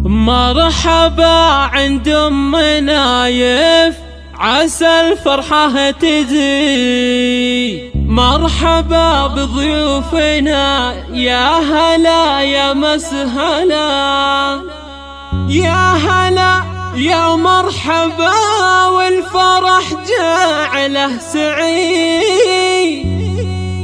مرحبا عند ام نايف عسى الفرحة تزيد. مرحبا بضيوفنا يا هلا يا مسهلا، يا هلا يا مرحبا والفرح جعله سعيد.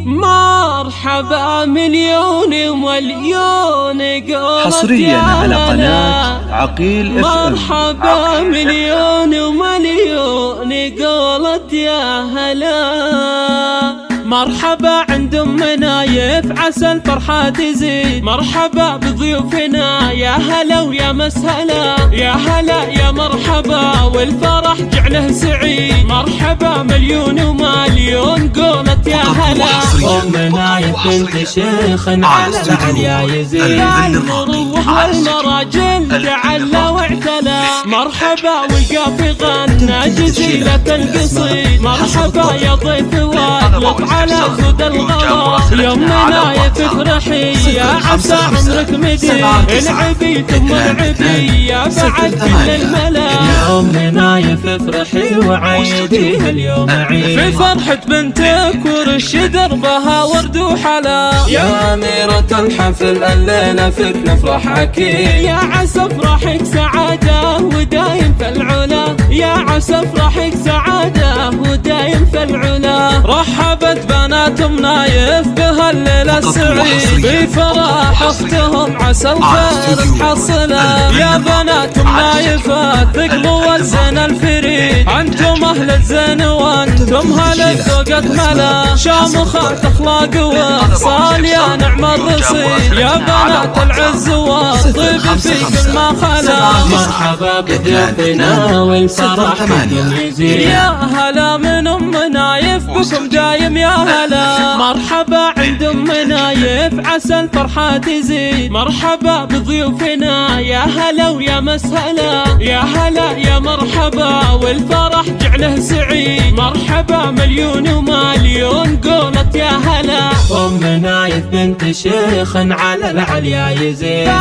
مرحبا مليون ومليون قولت حصريا على قناة عقيل FM. مرحبا مليون ومليون قولت يا هلا. مرحبا عند ام نايف عسى الفرحة تزيد. مرحبا بضيوفنا يا هلا ويا مسهلا، يا هلا يا مرحبا والفرح جعله سعيد. مرحبا مليون ومليون قولت يا هلا. ام نايف بنت شيخ على العليا يزيد، يا المروح والمراجل تعلى واعتلى. مرحبا والقافي غنى جزيلة القصيد. مرحبا يا ضيف واطلق على خد الغلا. يوم نايف افرحي يا عسى عمرك مدي، العبي ثم العبي يا بعد كل الملا. يوم نايف افرحي وعيدي اليوم عيد، في فرحة بنتك ورش دربها ورد وحلا. يا أميرة الحفل الليلة فيك نفرح أكيد، يا عسى افرحك سعادة ودايم في العلا. يا عسى افرحك سعادة ودايم في العلا. رحبت بنات ام نايف بهالليلة السعيد، بفرح اختهم عسى الخير تحصله. يا بنات ام نايف ثقلوا الزين الفريد، انتم اهل الزين وانتم هل الذوق اكمله. شامخات اخلاق واخصال يا نعم الرصيد، يا بنات العز والطيب في كل ما خلا. مرحبا بضيوفنا والفرح بكم يزيد، يا هلا من ام نايف بكم دايم يا هلا. مرحبا عند ام نايف عسى الفرحة تزيد. مرحبا بضيوفنا يا هلا ويا مسهلا، يا هلا يا مرحبا والفرح جعله سعيد. مرحبا مليون ومليون قولت يا هلا. ام نايف بنت شيخ على العليا يزيد،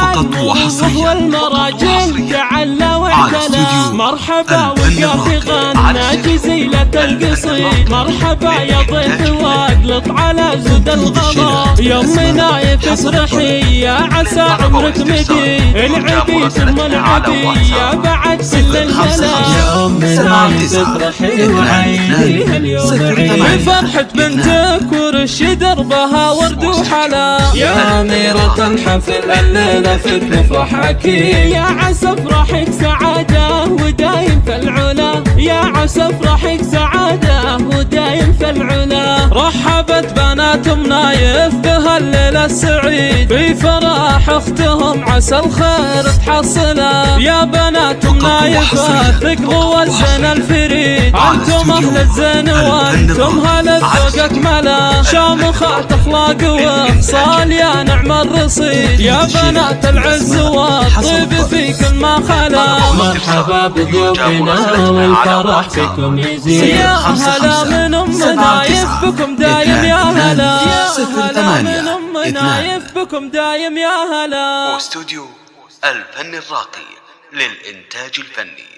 وهو المراجل تعلى واعتلى. مرحبا والقافي غنى جزيلة القصيد. مرحبا يا ضيف واقلط على زود الغلا. يوم نايف افرحي يا عسى عمرك مدي، العبي ثم العبي يا بعد كل الملا. يوم نايف افرحي وعيدي اليوم عيد، في فرحة بنتك ورش دربها ورد وحلا. يا أميرة الحفل الليلة فيك نفرح أكيد، يا عسى افرحك سعادة ودايم في العلا. يا عسى افرحك سعادة ودايم في العلا. رحبت بنات ام نايف بهالليلة السعيد، بفرح اختهم عسى الخير تحصله. يا بنات ام نايف ثقلوا الزين الفريد، انتم اهل الزين وانتم هل الذوق اكمله. شامخات اخلاق واخصال يا نعم الرصيد، يا بنات العز والطيب في كل ما خلا. مرحبا بضيوفنا والفرح بكم يزيد، يا هلا من ام نايف بكم دايم يا هلا. يا هلا من ام نايف بكم دايم يا هلا. واستوديو الفن الراقي للإنتاج الفني.